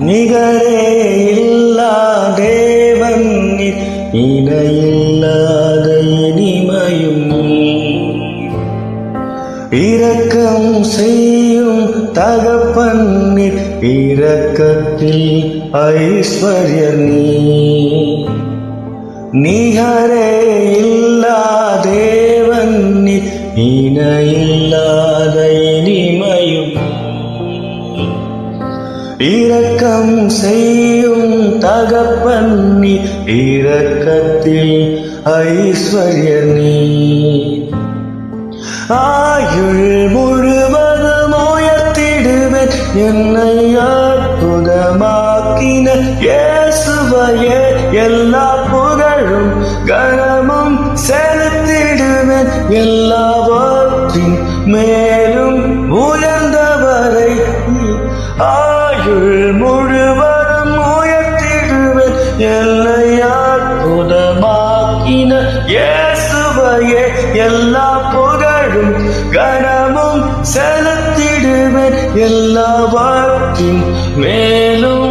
நிகரே இல்லா தேவன் நீர், இணையில்லாத இனிமையும் நீர். இரக்கம் செய்யும் தகப்பன் நீர், இரக்கத்தில் ஐஸ்வர்யர் நீர். நிகரே இல்லா தேவன் நீர், இணையில்லாத இனிமையும். இரக்கம் செய்யும் தகப்பன் நீர், இரக்கத்தில் ஐஸ்வர்யர் நீர். ஆயுள் முழுவதும் உயர்த்திடுவேன் என்னை அற்புதமாக்கின இயேசுவையே. எல்லா புகழும் கனமும் செலுத்திடுவேன், எல்லாவற்றின் மேலும் உயர்ந்தவரை. ஆயுள் முழுவதும் உயர்த்திடுவேன் என்னை அற்புதமாக்கின இயேசுவையே. எல்லா புகழும் கனமும் செலுத்திடுவேன், எல்லாவற்றின் மேலும்